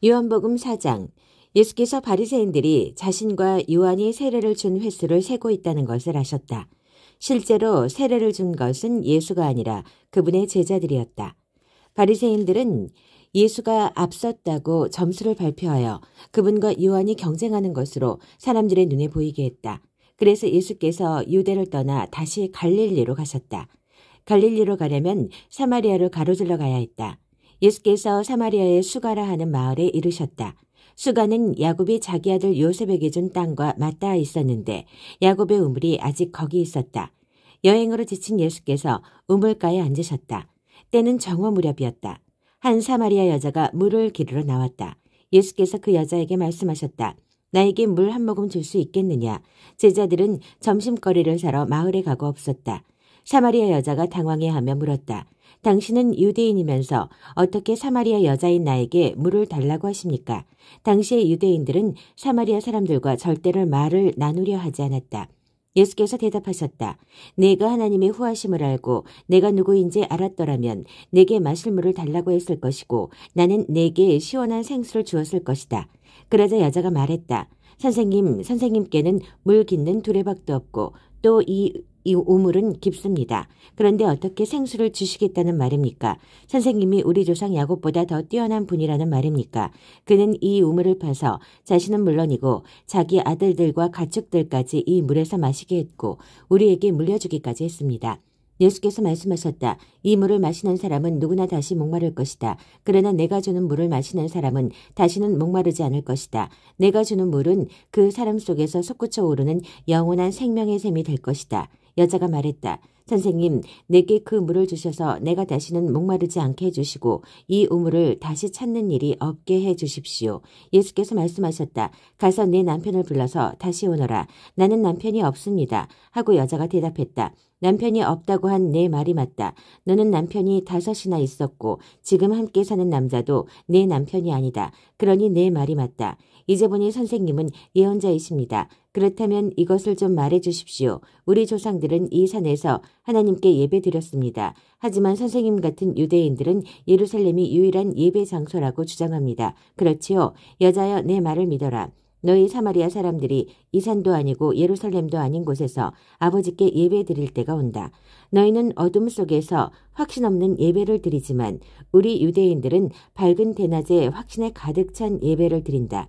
요한복음 4장. 예수께서 바리새인들이 자신과 요한이 세례를 준 횟수를 세고 있다는 것을 아셨다. 실제로 세례를 준 것은 예수가 아니라 그분의 제자들이었다. 바리새인들은 예수가 앞섰다고 점수를 발표하여 그분과 요한이 경쟁하는 것으로 사람들의 눈에 보이게 했다. 그래서 예수께서 유대를 떠나 다시 갈릴리로 가셨다. 갈릴리로 가려면 사마리아로 가로질러 가야 했다. 예수께서 사마리아의 수가라 하는 마을에 이르셨다. 수가는 야곱이 자기 아들 요셉에게 준 땅과 맞닿아 있었는데 야곱의 우물이 아직 거기 있었다. 여행으로 지친 예수께서 우물가에 앉으셨다. 때는 정오 무렵이었다. 한 사마리아 여자가 물을 기르러 나왔다. 예수께서 그 여자에게 말씀하셨다. 나에게 물 한 모금 줄 수 있겠느냐. 제자들은 점심거리를 사러 마을에 가고 없었다. 사마리아 여자가 당황해하며 물었다. 당신은 유대인이면서 어떻게 사마리아 여자인 나에게 물을 달라고 하십니까? 당시의 유대인들은 사마리아 사람들과 절대로 말을 나누려 하지 않았다. 예수께서 대답하셨다. 내가 하나님의 후하심을 알고 내가 누구인지 알았더라면 내게 마실 물을 달라고 했을 것이고 나는 내게 시원한 생수를 주었을 것이다. 그러자 여자가 말했다. 선생님께는 물 깃는 두레박도 없고 또 이 우물은 깊습니다. 그런데 어떻게 생수를 주시겠다는 말입니까? 선생님이 우리 조상 야곱보다 더 뛰어난 분이라는 말입니까? 그는 이 우물을 파서 자신은 물론이고 자기 아들들과 가축들까지 이 물에서 마시게 했고 우리에게 물려주기까지 했습니다. 예수께서 말씀하셨다. 이 물을 마시는 사람은 누구나 다시 목마를 것이다. 그러나 내가 주는 물을 마시는 사람은 다시는 목마르지 않을 것이다. 내가 주는 물은 그 사람 속에서 솟구쳐 오르는 영원한 생명의 샘이 될 것이다. 여자가 말했다. 선생님, 내게 그 물을 주셔서 내가 다시는 목마르지 않게 해주시고 이 우물을 다시 찾는 일이 없게 해주십시오. 예수께서 말씀하셨다. 가서 내 남편을 불러서 다시 오너라. 나는 남편이 없습니다. 하고 여자가 대답했다. 남편이 없다고 한 내 말이 맞다. 너는 남편이 5이나 있었고 지금 함께 사는 남자도 내 남편이 아니다. 그러니 내 말이 맞다. 이제 보니 선생님은 예언자이십니다. 그렇다면 이것을 좀 말해 주십시오. 우리 조상들은 이 산에서 하나님께 예배드렸습니다. 하지만 선생님 같은 유대인들은 예루살렘이 유일한 예배 장소라고 주장합니다. 그렇지요? 여자여 내 말을 믿어라. 너희 사마리아 사람들이 이 산도 아니고 예루살렘도 아닌 곳에서 아버지께 예배 드릴 때가 온다. 너희는 어둠 속에서 확신 없는 예배를 드리지만 우리 유대인들은 밝은 대낮에 확신에 가득 찬 예배를 드린다.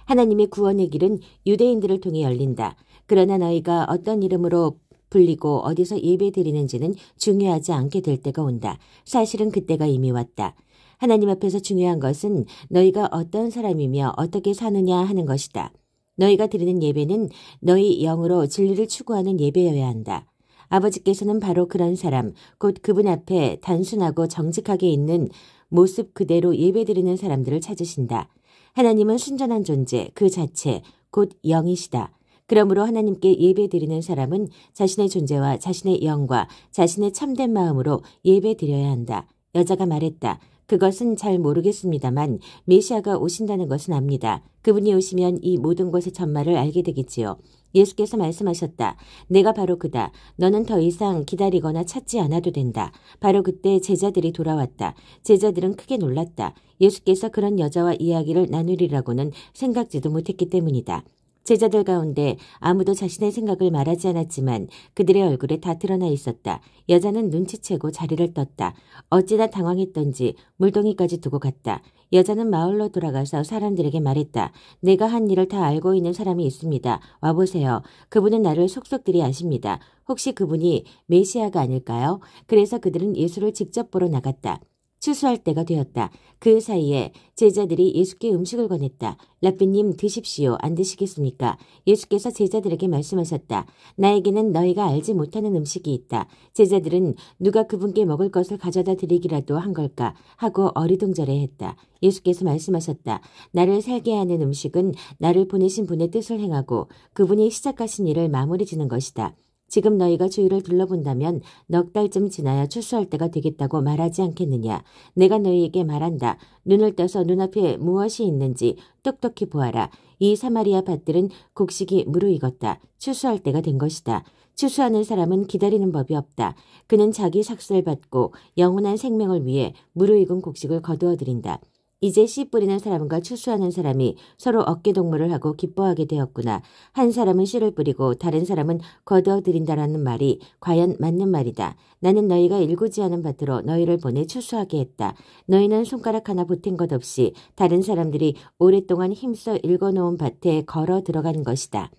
하나님의 구원의 길은 유대인들을 통해 열린다. 그러나 너희가 어떤 이름으로 불리고 어디서 예배 드리는지는 중요하지 않게 될 때가 온다. 사실은 그때가 이미 왔다. 하나님 앞에서 중요한 것은 너희가 어떤 사람이며 어떻게 사느냐 하는 것이다. 너희가 드리는 예배는 너희 영으로 진리를 추구하는 예배여야 한다. 아버지께서는 바로 그런 사람, 곧 그분 앞에 단순하고 정직하게 있는 모습 그대로 예배드리는 사람들을 찾으신다. 하나님은 순전한 존재, 그 자체, 곧 영이시다. 그러므로 하나님께 예배드리는 사람은 자신의 존재와 자신의 영과 자신의 참된 마음으로 예배드려야 한다. 여자가 말했다. 그것은 잘 모르겠습니다만 메시아가 오신다는 것은 압니다. 그분이 오시면 이 모든 것의 전말을 알게 되겠지요. 예수께서 말씀하셨다. 내가 바로 그다. 너는 더 이상 기다리거나 찾지 않아도 된다. 바로 그때 제자들이 돌아왔다. 제자들은 크게 놀랐다. 예수께서 그런 여자와 이야기를 나누리라고는 생각지도 못했기 때문이다. 제자들 가운데 아무도 자신의 생각을 말하지 않았지만 그들의 얼굴에 다 드러나 있었다. 여자는 눈치채고 자리를 떴다. 어찌나 당황했던지 물동이까지 두고 갔다. 여자는 마을로 돌아가서 사람들에게 말했다. 내가 한 일을 다 알고 있는 사람이 있습니다. 와보세요. 그분은 나를 속속들이 아십니다. 혹시 그분이 메시아가 아닐까요? 그래서 그들은 예수를 직접 보러 나갔다. 추수할 때가 되었다. 그 사이에 제자들이 예수께 음식을 권했다. 랍비님 드십시오. 안 드시겠습니까? 예수께서 제자들에게 말씀하셨다. 나에게는 너희가 알지 못하는 음식이 있다. 제자들은 누가 그분께 먹을 것을 가져다 드리기라도 한 걸까 하고 어리둥절해했다. 예수께서 말씀하셨다. 나를 살게 하는 음식은 나를 보내신 분의 뜻을 행하고 그분이 시작하신 일을 마무리 지는 것이다. 지금 너희가 주위를 둘러본다면 넉 달쯤 지나야 추수할 때가 되겠다고 말하지 않겠느냐. 내가 너희에게 말한다. 눈을 떠서 눈앞에 무엇이 있는지 똑똑히 보아라. 이 사마리아 밭들은 곡식이 무르익었다. 추수할 때가 된 것이다. 추수하는 사람은 기다리는 법이 없다. 그는 자기 삭슬 받고 영원한 생명을 위해 무르익은 곡식을 거두어 들인다. 이제 씨 뿌리는 사람과 추수하는 사람이 서로 어깨동무를 하고 기뻐하게 되었구나. 한 사람은 씨를 뿌리고 다른 사람은 거두어들인다라는 말이 과연 맞는 말이다. 나는 너희가 일구지 않은 밭으로 너희를 보내 추수하게 했다. 너희는 손가락 하나 보탠 것 없이 다른 사람들이 오랫동안 힘써 일궈놓은 밭에 걸어 들어간 것이다.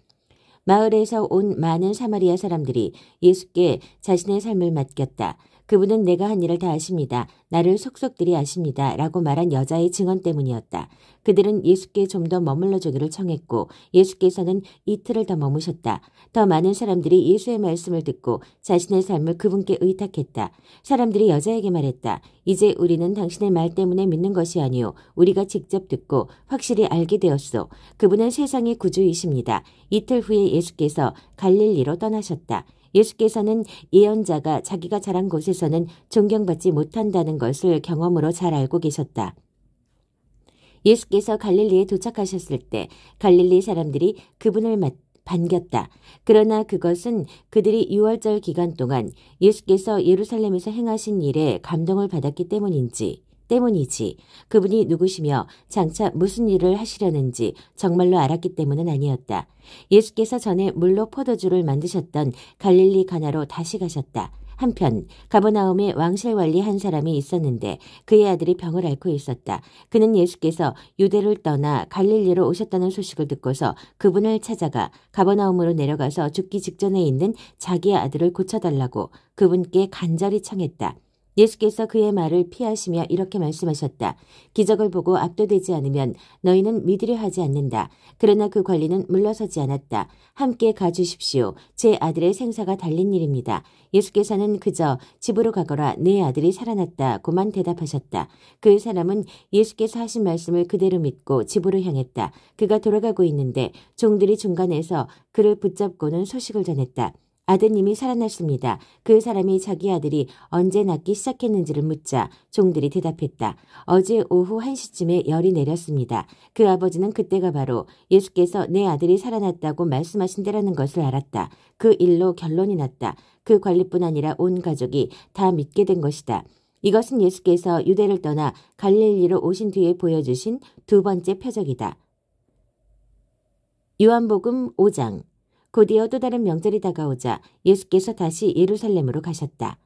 마을에서 온 많은 사마리아 사람들이 예수께 자신의 삶을 맡겼다. 그분은 내가 한 일을 다 아십니다. 나를 속속들이 아십니다. 라고 말한 여자의 증언 때문이었다. 그들은 예수께 좀 더 머물러 주기를 청했고 예수께서는 이틀을 더 머무셨다. 더 많은 사람들이 예수의 말씀을 듣고 자신의 삶을 그분께 의탁했다. 사람들이 여자에게 말했다. 이제 우리는 당신의 말 때문에 믿는 것이 아니오. 우리가 직접 듣고 확실히 알게 되었소. 그분은 세상의 구주이십니다. 이틀 후에 예수께서 갈릴리로 떠나셨다. 예수께서는 예언자가 자기가 자란 곳에서는 존경받지 못한다는 것을 경험으로 잘 알고 계셨다. 예수께서 갈릴리에 도착하셨을 때 갈릴리 사람들이 그분을 반겼다. 그러나 그것은 그들이 유월절 기간 동안 예수께서 예루살렘에서 행하신 일에 감동을 받았기 때문이지. 그분이 누구시며 장차 무슨 일을 하시려는지 정말로 알았기 때문은 아니었다. 예수께서 전에 물로 포도주를 만드셨던 갈릴리 가나로 다시 가셨다. 한편 가버나움에 왕실관리 한 사람이 있었는데 그의 아들이 병을 앓고 있었다. 그는 예수께서 유대를 떠나 갈릴리로 오셨다는 소식을 듣고서 그분을 찾아가 가버나움으로 내려가서 죽기 직전에 있는 자기의 아들을 고쳐달라고 그분께 간절히 청했다. 예수께서 그의 말을 피하시며 이렇게 말씀하셨다. 기적을 보고 압도되지 않으면 너희는 믿으려 하지 않는다. 그러나 그 관리는 물러서지 않았다. 함께 가주십시오. 제 아들의 생사가 달린 일입니다. 예수께서는 그저 집으로 가거라 내 아들이 살아났다고만 대답하셨다. 그 사람은 예수께서 하신 말씀을 그대로 믿고 집으로 향했다. 그가 돌아가고 있는데 종들이 중간에서 그를 붙잡고는 소식을 전했다. 아드님이 살아났습니다. 그 사람이 자기 아들이 언제 낫기 시작했는지를 묻자 종들이 대답했다. 어제 오후 1시쯤에 열이 내렸습니다. 그 아버지는 그때가 바로 예수께서 내 아들이 살아났다고 말씀하신 때라는 것을 알았다. 그 일로 결론이 났다. 그 관리뿐 아니라 온 가족이 다 믿게 된 것이다. 이것은 예수께서 유대를 떠나 갈릴리로 오신 뒤에 보여주신 두 번째 표적이다. 요한복음 5장. 곧이어 또 다른 명절이 다가오자 예수께서 다시 예루살렘으로 가셨다.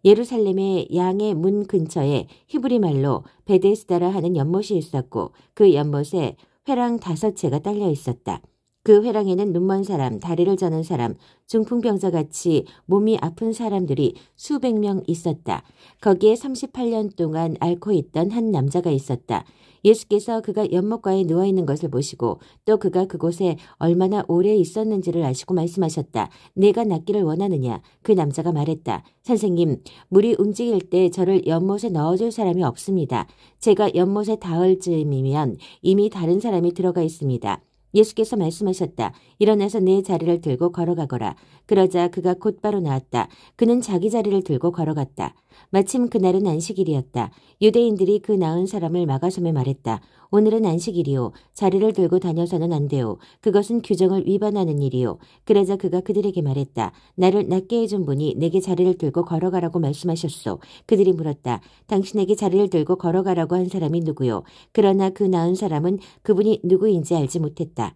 예루살렘의 양의 문 근처에 히브리 말로 베데스다라 하는 연못이 있었고 그 연못에 회랑 5채가 딸려 있었다. 그 회랑에는 눈먼 사람, 다리를 저는 사람, 중풍병자같이 몸이 아픈 사람들이 수백 명 있었다. 거기에 38년 동안 앓고 있던 한 남자가 있었다. 예수께서 그가 연못가에 누워있는 것을 보시고 또 그가 그곳에 얼마나 오래 있었는지를 아시고 말씀하셨다. 내가 낫기를 원하느냐? 그 남자가 말했다. 선생님, 물이 움직일 때 저를 연못에 넣어줄 사람이 없습니다. 제가 연못에 닿을 즈음이면 이미 다른 사람이 들어가 있습니다. 예수께서 말씀하셨다. 일어나서 내 자리를 들고 걸어가거라. 그러자 그가 곧바로 나왔다. 그는 자기 자리를 들고 걸어갔다. 마침 그날은 안식일이었다. 유대인들이 그 나은 사람을 막아서며 말했다. 오늘은 안식일이요. 자리를 들고 다녀서는 안 돼요. 그것은 규정을 위반하는 일이요. 그러자 그가 그들에게 말했다. 나를 낫게 해준 분이 내게 자리를 들고 걸어가라고 말씀하셨소. 그들이 물었다. 당신에게 자리를 들고 걸어가라고 한 사람이 누구요? 그러나 그 나은 사람은 그분이 누구인지 알지 못했다.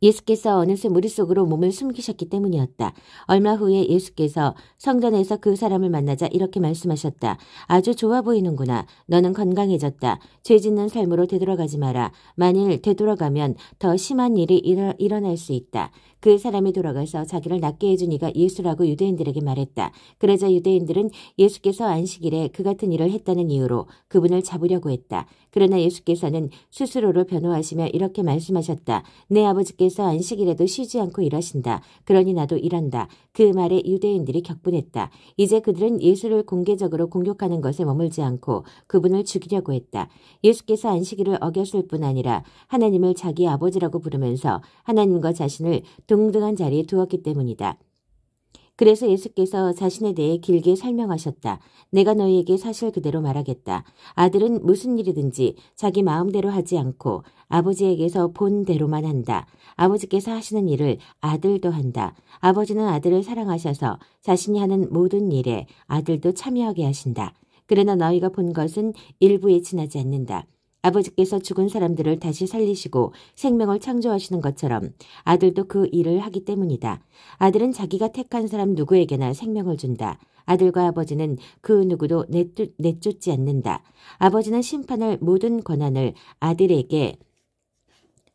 예수께서 어느새 무리 속으로 몸을 숨기셨기 때문이었다. 얼마 후에 예수께서 성전에서 그 사람을 만나자 이렇게 말씀하셨다. 아주 좋아 보이는구나. 너는 건강해졌다. 죄 짓는 삶으로 되돌아가지 마라. 만일 되돌아가면 더 심한 일이 일어날 수 있다. 그 사람이 돌아가서 자기를 낫게 해준 이가 예수라고 유대인들에게 말했다. 그러자 유대인들은 예수께서 안식일에 그 같은 일을 했다는 이유로 그분을 잡으려고 했다. 그러나 예수께서는 스스로를 변호하시며 이렇게 말씀하셨다. 내 아버지께서 안식일에도 쉬지 않고 일하신다. 그러니 나도 일한다. 그 말에 유대인들이 격분했다. 이제 그들은 예수를 공개적으로 공격하는 것에 머물지 않고 그분을 죽이려고 했다. 예수께서 안식일을 어겼을 뿐 아니라 하나님을 자기 아버지라고 부르면서 하나님과 자신을 동등한 자리에 두었기 때문이다. 그래서 예수께서 자신에 대해 길게 설명하셨다. 내가 너희에게 사실 그대로 말하겠다. 아들은 무슨 일이든지 자기 마음대로 하지 않고 아버지에게서 본 대로만 한다. 아버지께서 하시는 일을 아들도 한다. 아버지는 아들을 사랑하셔서 자신이 하는 모든 일에 아들도 참여하게 하신다. 그러나 너희가 본 것은 일부에 지나지 않는다. 아버지께서 죽은 사람들을 다시 살리시고 생명을 창조하시는 것처럼 아들도 그 일을 하기 때문이다. 아들은 자기가 택한 사람 누구에게나 생명을 준다. 아들과 아버지는 그 누구도 내쫓지 않는다. 아버지는 심판할 모든 권한을 아들에게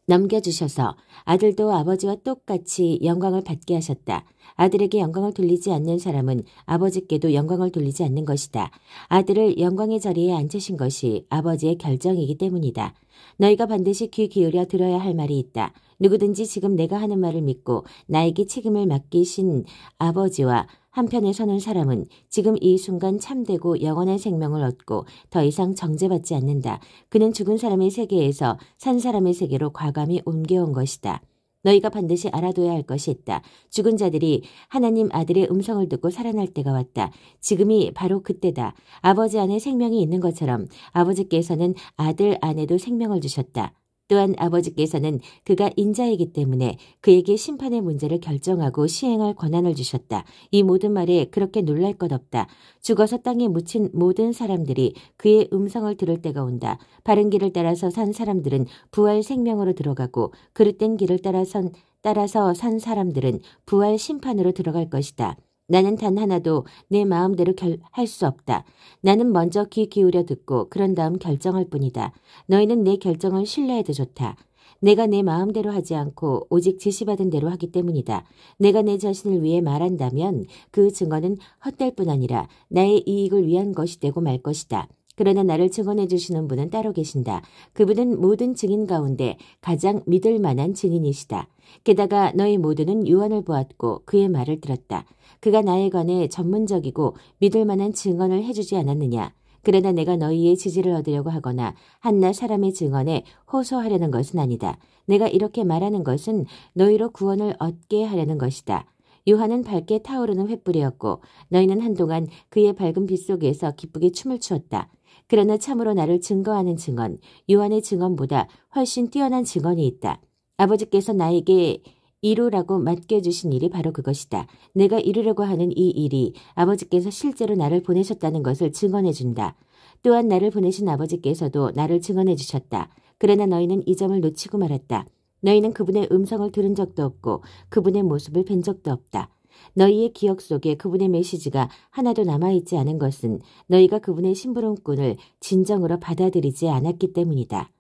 넘겨주셔서 아들도 아버지와 똑같이 영광을 받게 하셨다. 아들에게 영광을 돌리지 않는 사람은 아버지께도 영광을 돌리지 않는 것이다. 아들을 영광의 자리에 앉으신 것이 아버지의 결정이기 때문이다. 너희가 반드시 귀 기울여 들어야 할 말이 있다. 누구든지 지금 내가 하는 말을 믿고 나에게 책임을 맡기신 아버지와 한편에 서는 사람은 지금 이 순간 참되고 영원한 생명을 얻고 더 이상 정죄받지 않는다. 그는 죽은 사람의 세계에서 산 사람의 세계로 과감히 옮겨온 것이다. 너희가 반드시 알아둬야 할 것이 있다. 죽은 자들이 하나님 아들의 음성을 듣고 살아날 때가 왔다. 지금이 바로 그때다. 아버지 안에 생명이 있는 것처럼 아버지께서는 아들 안에도 생명을 주셨다. 또한 아버지께서는 그가 인자이기 때문에 그에게 심판의 문제를 결정하고 시행할 권한을 주셨다. 이 모든 말에 그렇게 놀랄 것 없다. 죽어서 땅에 묻힌 모든 사람들이 그의 음성을 들을 때가 온다. 바른 길을 따라서 산 사람들은 부활 생명으로 들어가고 그릇된 길을 따라서 산 사람들은 부활 심판으로 들어갈 것이다. 나는 단 하나도 내 마음대로 할 수 없다. 나는 먼저 귀 기울여 듣고 그런 다음 결정할 뿐이다. 너희는 내 결정을 신뢰해도 좋다. 내가 내 마음대로 하지 않고 오직 지시받은 대로 하기 때문이다. 내가 내 자신을 위해 말한다면 그 증언은 헛될 뿐 아니라 나의 이익을 위한 것이 되고 말 것이다. 그러나 나를 증언해 주시는 분은 따로 계신다. 그분은 모든 증인 가운데 가장 믿을 만한 증인이시다. 게다가 너희 모두는 요한을 보았고 그의 말을 들었다. 그가 나에 관해 전문적이고 믿을 만한 증언을 해주지 않았느냐. 그러나 내가 너희의 지지를 얻으려고 하거나 한낱 사람의 증언에 호소하려는 것은 아니다. 내가 이렇게 말하는 것은 너희로 구원을 얻게 하려는 것이다. 요한은 밝게 타오르는 횃불이었고 너희는 한동안 그의 밝은 빛 속에서 기쁘게 춤을 추었다. 그러나 참으로 나를 증거하는 증언, 요한의 증언보다 훨씬 뛰어난 증언이 있다. 아버지께서 나에게 이루라고 맡겨주신 일이 바로 그것이다. 내가 이루려고 하는 이 일이 아버지께서 실제로 나를 보내셨다는 것을 증언해 준다. 또한 나를 보내신 아버지께서도 나를 증언해 주셨다. 그러나 너희는 이 점을 놓치고 말았다. 너희는 그분의 음성을 들은 적도 없고 그분의 모습을 뵌 적도 없다. 너희의 기억 속에 그분의 메시지가 하나도 남아있지 않은 것은 너희가 그분의 심부름꾼을 진정으로 받아들이지 않았기 때문이다.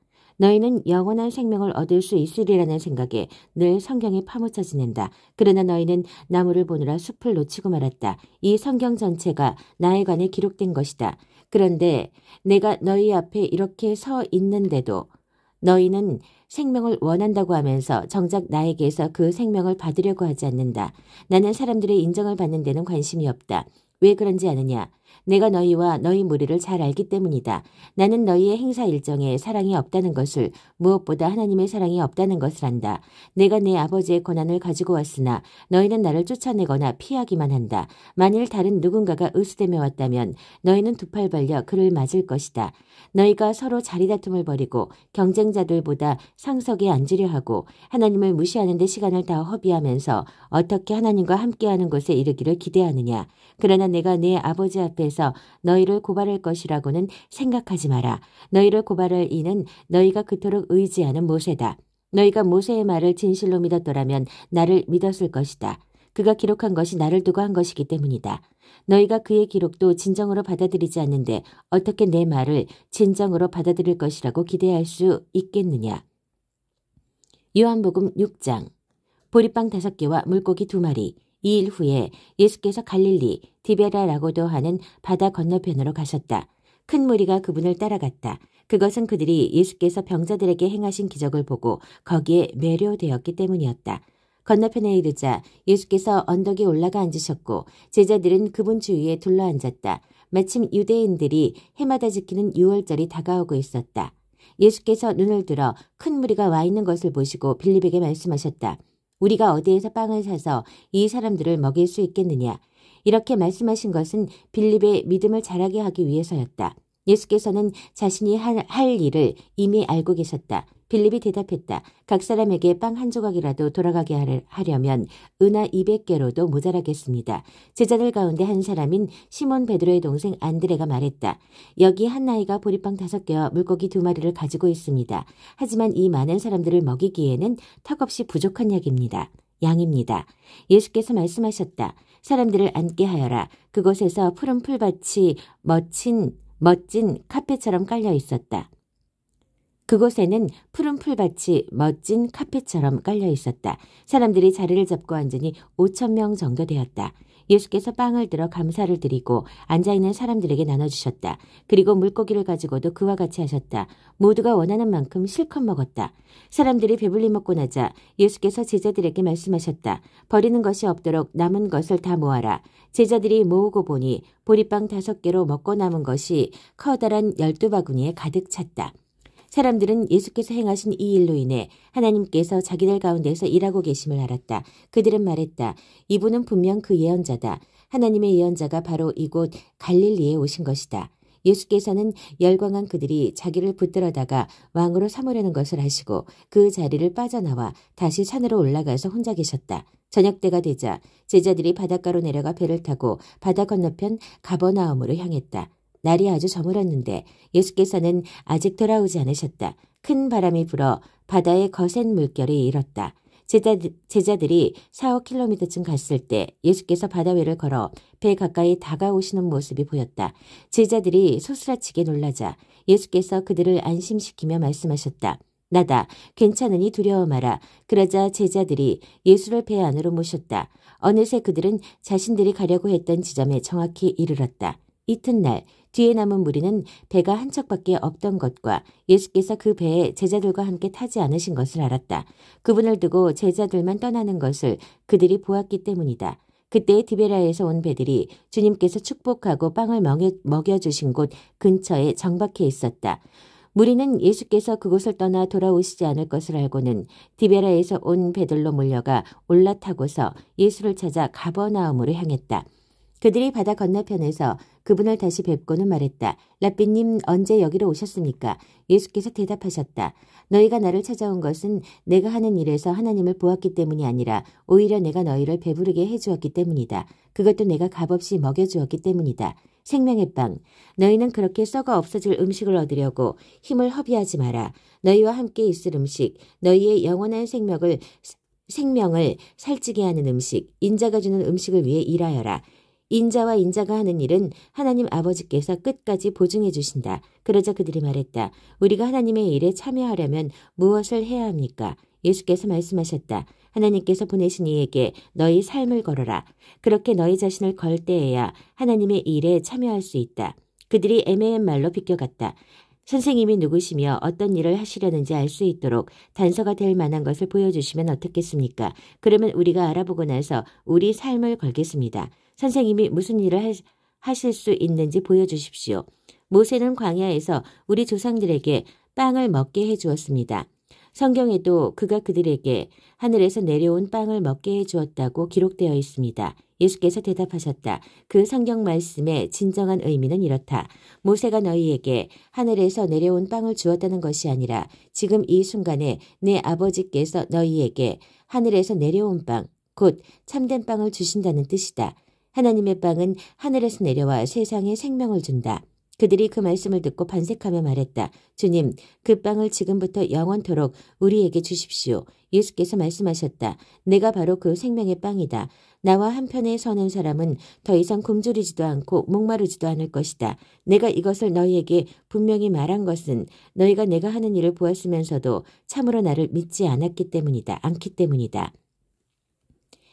너희는 영원한 생명을 얻을 수 있으리라는 생각에 늘 성경에 파묻혀 지낸다. 그러나 너희는 나무를 보느라 숲을 놓치고 말았다. 이 성경 전체가 나에 관해 기록된 것이다. 그런데 내가 너희 앞에 이렇게 서 있는데도 너희는 생명을 원한다고 하면서 정작 나에게서 그 생명을 받으려고 하지 않는다. 나는 사람들의 인정을 받는 데는 관심이 없다. 왜 그런지 아느냐? 내가 너희와 너희 무리를 잘 알기 때문이다. 나는 너희의 행사 일정에 사랑이 없다는 것을, 무엇보다 하나님의 사랑이 없다는 것을 안다. 내가 내 아버지의 권한을 가지고 왔으나 너희는 나를 쫓아내거나 피하기만 한다. 만일 다른 누군가가 의수되며 왔다면 너희는 두 팔 벌려 그를 맞을 것이다. 너희가 서로 자리다툼을 벌이고 경쟁자들보다 상석에 앉으려 하고 하나님을 무시하는 데 시간을 다 허비하면서 어떻게 하나님과 함께하는 곳에 이르기를 기대하느냐. 그러나 내가 내 아버지 앞에서 너희를 고발할 것이라고는 생각하지 마라. 너희를 고발할 이는 너희가 그토록 의지하는 모세다. 너희가 모세의 말을 진실로 믿었더라면 나를 믿었을 것이다. 그가 기록한 것이 나를 두고 한 것이기 때문이다. 너희가 그의 기록도 진정으로 받아들이지 않는데 어떻게 내 말을 진정으로 받아들일 것이라고 기대할 수 있겠느냐. 요한복음 6장. 보리빵 5개와 물고기 2마리. 2일 후에 예수께서 갈릴리 디베라라고도 하는 바다 건너편으로 가셨다. 큰 무리가 그분을 따라갔다. 그것은 그들이 예수께서 병자들에게 행하신 기적을 보고 거기에 매료되었기 때문이었다. 건너편에 이르자 예수께서 언덕에 올라가 앉으셨고 제자들은 그분 주위에 둘러앉았다. 마침 유대인들이 해마다 지키는 유월절이 다가오고 있었다. 예수께서 눈을 들어 큰 무리가 와 있는 것을 보시고 빌립에게 말씀하셨다. 우리가 어디에서 빵을 사서 이 사람들을 먹일 수 있겠느냐. 이렇게 말씀하신 것은 빌립의 믿음을 자라게 하기 위해서였다. 예수께서는 자신이 할 일을 이미 알고 계셨다. 빌립이 대답했다. 각 사람에게 빵 한 조각이라도 돌아가게 하려면 은하 200개로도 모자라겠습니다. 제자들 가운데 한 사람인 시몬 베드로의 동생 안드레가 말했다. 여기 한 나이가 보리빵 5개와 물고기 2마리를 가지고 있습니다. 하지만 이 많은 사람들을 먹이기에는 턱없이 부족한 양입니다. 예수께서 말씀하셨다. 사람들을 앉게 하여라. 그곳에서 푸른 풀밭이 멋진 카페처럼 깔려 있었다. 그곳에는 푸른 풀밭이 멋진 카페처럼 깔려 있었다. 사람들이 자리를 잡고 앉으니 5,000명 정도 되었다. 예수께서 빵을 들어 감사를 드리고 앉아있는 사람들에게 나눠주셨다. 그리고 물고기를 가지고도 그와 같이 하셨다. 모두가 원하는 만큼 실컷 먹었다. 사람들이 배불리 먹고 나자 예수께서 제자들에게 말씀하셨다. 버리는 것이 없도록 남은 것을 다 모아라. 제자들이 모으고 보니 보리빵 5개로 먹고 남은 것이 커다란 12바구니에 가득 찼다. 사람들은 예수께서 행하신 이 일로 인해 하나님께서 자기들 가운데서 일하고 계심을 알았다. 그들은 말했다. 이분은 분명 그 예언자다. 하나님의 예언자가 바로 이곳 갈릴리에 오신 것이다. 예수께서는 열광한 그들이 자기를 붙들어다가 왕으로 삼으려는 것을 아시고 그 자리를 빠져나와 다시 산으로 올라가서 혼자 계셨다. 저녁 때가 되자 제자들이 바닷가로 내려가 배를 타고 바다 건너편 가버나움으로 향했다. 날이 아주 저물었는데 예수께서는 아직 돌아오지 않으셨다. 큰 바람이 불어 바다에 거센 물결이 일었다. 제자들이 4-5km쯤 갔을 때 예수께서 바다 위를 걸어 배 가까이 다가오시는 모습이 보였다. 제자들이 소스라치게 놀라자 예수께서 그들을 안심시키며 말씀하셨다. 나다. 괜찮으니 두려워 마라. 그러자 제자들이 예수를 배 안으로 모셨다. 어느새 그들은 자신들이 가려고 했던 지점에 정확히 이르렀다. 이튿날 뒤에 남은 무리는 배가 한 척밖에 없던 것과 예수께서 그 배에 제자들과 함께 타지 않으신 것을 알았다. 그분을 두고 제자들만 떠나는 것을 그들이 보았기 때문이다. 그때 디베라에서 온 배들이 주님께서 축복하고 빵을 먹여주신 곳 근처에 정박해 있었다. 무리는 예수께서 그곳을 떠나 돌아오시지 않을 것을 알고는 디베라에서 온 배들로 몰려가 올라타고서 예수를 찾아 가버나움으로 향했다. 그들이 바다 건너편에서 그분을 다시 뵙고는 말했다. 랍비님 언제 여기로 오셨습니까? 예수께서 대답하셨다. 너희가 나를 찾아온 것은 내가 하는 일에서 하나님을 보았기 때문이 아니라 오히려 내가 너희를 배부르게 해주었기 때문이다. 그것도 내가 값없이 먹여주었기 때문이다. 생명의 빵. 너희는 그렇게 썩어 없어질 음식을 얻으려고 힘을 허비하지 마라. 너희와 함께 있을 음식, 너희의 영원한 생명을 살찌게 하는 음식, 인자가 주는 음식을 위해 일하여라. 인자와 인자가 하는 일은 하나님 아버지께서 끝까지 보증해 주신다. 그러자 그들이 말했다. 우리가 하나님의 일에 참여하려면 무엇을 해야 합니까? 예수께서 말씀하셨다. 하나님께서 보내신 이에게 너희 삶을 걸어라. 그렇게 너희 자신을 걸 때에야 하나님의 일에 참여할 수 있다. 그들이 애매한 말로 비껴갔다. 선생님이 누구시며 어떤 일을 하시려는지 알 수 있도록 단서가 될 만한 것을 보여주시면 어떻겠습니까? 그러면 우리가 알아보고 나서 우리 삶을 걸겠습니다. 선생님이 무슨 일을 하실 수 있는지 보여주십시오. 모세는 광야에서 우리 조상들에게 빵을 먹게 해주었습니다. 성경에도 그가 그들에게 하늘에서 내려온 빵을 먹게 해주었다고 기록되어 있습니다. 예수께서 대답하셨다. 그 성경 말씀의 진정한 의미는 이렇다. 모세가 너희에게 하늘에서 내려온 빵을 주었다는 것이 아니라 지금 이 순간에 내 아버지께서 너희에게 하늘에서 내려온 빵, 곧 참된 빵을 주신다는 뜻이다. 하나님의 빵은 하늘에서 내려와 세상에 생명을 준다. 그들이 그 말씀을 듣고 반색하며 말했다. 주님, 그 빵을 지금부터 영원토록 우리에게 주십시오. 예수께서 말씀하셨다. 내가 바로 그 생명의 빵이다. 나와 한편에 서는 사람은 더 이상 굶주리지도 않고 목마르지도 않을 것이다. 내가 이것을 너희에게 분명히 말한 것은 너희가 내가 하는 일을 보았으면서도 참으로 나를 믿지 않기 때문이다.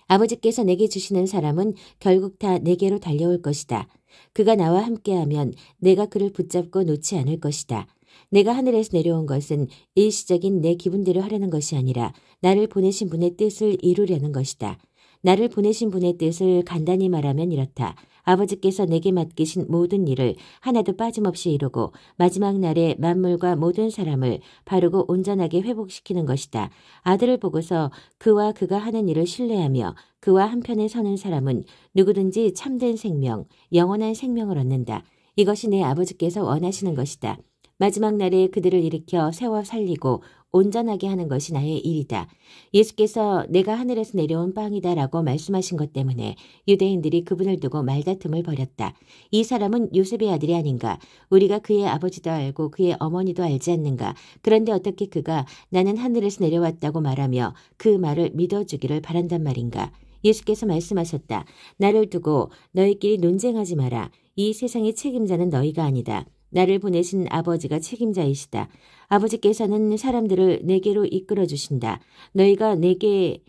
아버지께서 내게 주시는 사람은 결국 다 내게로 달려올 것이다. 그가 나와 함께하면 내가 그를 붙잡고 놓지 않을 것이다. 내가 하늘에서 내려온 것은 일시적인 내 기분대로 하려는 것이 아니라 나를 보내신 분의 뜻을 이루려는 것이다. 나를 보내신 분의 뜻을 간단히 말하면 이렇다. 아버지께서 내게 맡기신 모든 일을 하나도 빠짐없이 이루고 마지막 날에 만물과 모든 사람을 바르고 온전하게 회복시키는 것이다. 아들을 보고서 그와 그가 하는 일을 신뢰하며 그와 한편에 서는 사람은 누구든지 참된 생명, 영원한 생명을 얻는다. 이것이 내 아버지께서 원하시는 것이다. 마지막 날에 그들을 일으켜 세워 살리고 온전하게 하는 것이 나의 일이다. 예수께서 내가 하늘에서 내려온 빵이다라고 말씀하신 것 때문에 유대인들이 그분을 두고 말다툼을 벌였다. 이 사람은 요셉의 아들이 아닌가? 우리가 그의 아버지도 알고 그의 어머니도 알지 않는가? 그런데 어떻게 그가 나는 하늘에서 내려왔다고 말하며 그 말을 믿어주기를 바란단 말인가? 예수께서 말씀하셨다. 나를 두고 너희끼리 논쟁하지 마라. 이 세상의 책임자는 너희가 아니다. 나를 보내신 아버지가 책임자이시다. 아버지께서는 사람들을 내게로 이끌어 주신다. 너희가 내게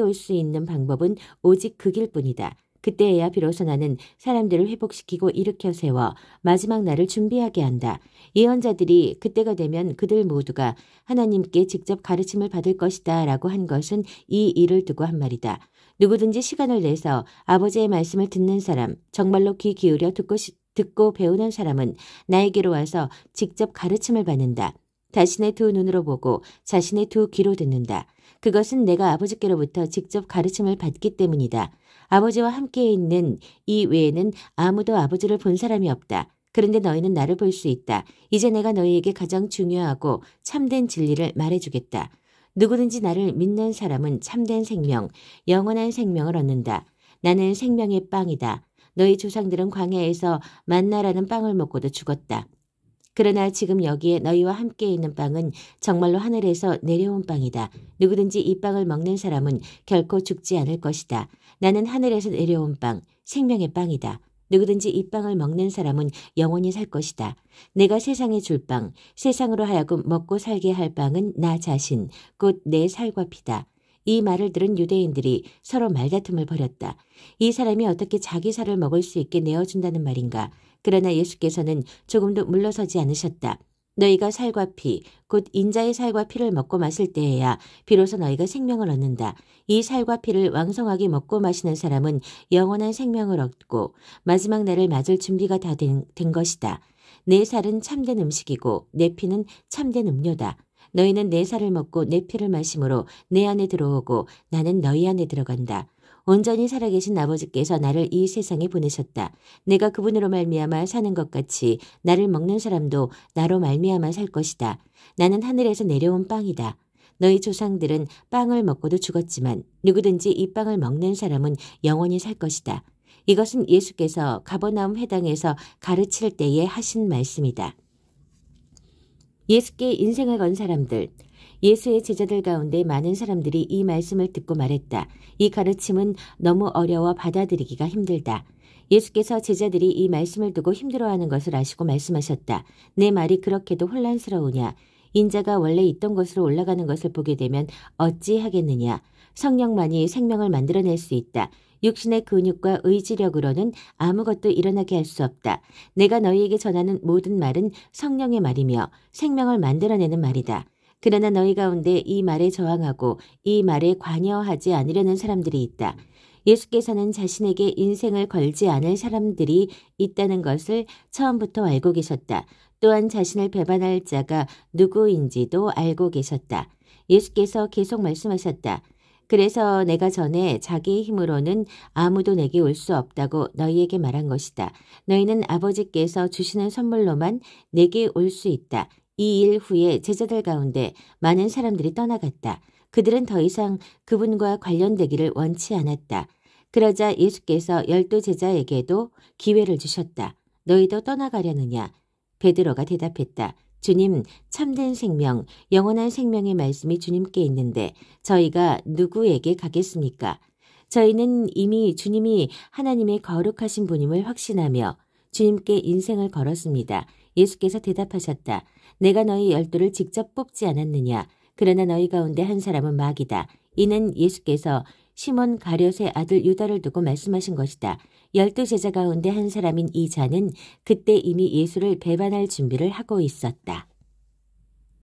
올 수 있는 방법은 오직 그 길뿐이다. 그때에야 비로소 나는 사람들을 회복시키고 일으켜 세워 마지막 날을 준비하게 한다. 예언자들이 그때가 되면 그들 모두가 하나님께 직접 가르침을 받을 것이다 라고 한 것은 이 일을 두고 한 말이다. 누구든지 시간을 내서 아버지의 말씀을 듣는 사람, 정말로 귀 기울여 듣고 배우는 사람은 나에게로 와서 직접 가르침을 받는다. 자신의 두 눈으로 보고 자신의 두 귀로 듣는다. 그것은 내가 아버지께로부터 직접 가르침을 받기 때문이다. 아버지와 함께 있는 이 외에는 아무도 아버지를 본 사람이 없다. 그런데 너희는 나를 볼 수 있다. 이제 내가 너희에게 가장 중요하고 참된 진리를 말해주겠다. 누구든지 나를 믿는 사람은 참된 생명, 영원한 생명을 얻는다. 나는 생명의 빵이다. 너희 조상들은 광야에서 만나라는 빵을 먹고도 죽었다. 그러나 지금 여기에 너희와 함께 있는 빵은 정말로 하늘에서 내려온 빵이다. 누구든지 이 빵을 먹는 사람은 결코 죽지 않을 것이다. 나는 하늘에서 내려온 빵, 생명의 빵이다. 누구든지 이 빵을 먹는 사람은 영원히 살 것이다. 내가 세상에 줄 빵, 세상으로 하여금 먹고 살게 할 빵은 나 자신, 곧 내 살과 피다. 이 말을 들은 유대인들이 서로 말다툼을 벌였다. 이 사람이 어떻게 자기 살을 먹을 수 있게 내어준다는 말인가. 그러나 예수께서는 조금도 물러서지 않으셨다. 너희가 살과 피, 곧 인자의 살과 피를 먹고 마실 때에야 비로소 너희가 생명을 얻는다. 이 살과 피를 왕성하게 먹고 마시는 사람은 영원한 생명을 얻고 마지막 날을 맞을 준비가 다 된 것이다. 내 살은 참된 음식이고 내 피는 참된 음료다. 너희는 내 살을 먹고 내 피를 마심으로 내 안에 들어오고 나는 너희 안에 들어간다. 온전히 살아계신 아버지께서 나를 이 세상에 보내셨다. 내가 그분으로 말미암아 사는 것 같이 나를 먹는 사람도 나로 말미암아 살 것이다. 나는 하늘에서 내려온 빵이다. 너희 조상들은 빵을 먹고도 죽었지만 누구든지 이 빵을 먹는 사람은 영원히 살 것이다. 이것은 예수께서 가버나움 회당에서 가르칠 때에 하신 말씀이다. 예수께 인생을 건 사람들. 예수의 제자들 가운데 많은 사람들이 이 말씀을 듣고 말했다. 이 가르침은 너무 어려워 받아들이기가 힘들다. 예수께서 제자들이 이 말씀을 두고 힘들어하는 것을 아시고 말씀하셨다. 내 말이 그렇게도 혼란스러우냐? 인자가 원래 있던 곳으로 올라가는 것을 보게 되면 어찌 하겠느냐? 성령만이 생명을 만들어낼 수 있다. 육신의 근육과 의지력으로는 아무것도 일어나게 할 수 없다. 내가 너희에게 전하는 모든 말은 성령의 말이며 생명을 만들어내는 말이다. 그러나 너희 가운데 이 말에 저항하고 이 말에 관여하지 않으려는 사람들이 있다. 예수께서는 자신에게 인생을 걸지 않을 사람들이 있다는 것을 처음부터 알고 계셨다. 또한 자신을 배반할 자가 누구인지도 알고 계셨다. 예수께서 계속 말씀하셨다. 그래서 내가 전에 자기의 힘으로는 아무도 내게 올 수 없다고 너희에게 말한 것이다. 너희는 아버지께서 주시는 선물로만 내게 올 수 있다. 이 일 후에 제자들 가운데 많은 사람들이 떠나갔다. 그들은 더 이상 그분과 관련되기를 원치 않았다. 그러자 예수께서 12 제자에게도 기회를 주셨다. 너희도 떠나가려느냐? 베드로가 대답했다. 주님, 참된 생명, 영원한 생명의 말씀이 주님께 있는데 저희가 누구에게 가겠습니까? 저희는 이미 주님이 하나님의 거룩하신 분임을 확신하며 주님께 인생을 걸었습니다. 예수께서 대답하셨다. 내가 너희 12를 직접 뽑지 않았느냐? 그러나 너희 가운데 한 사람은 마귀다. 이는 예수께서 시몬 가룟의 아들 유다를 두고 말씀하신 것이다. 12 제자 가운데 한 사람인 이 자는 그때 이미 예수를 배반할 준비를 하고 있었다.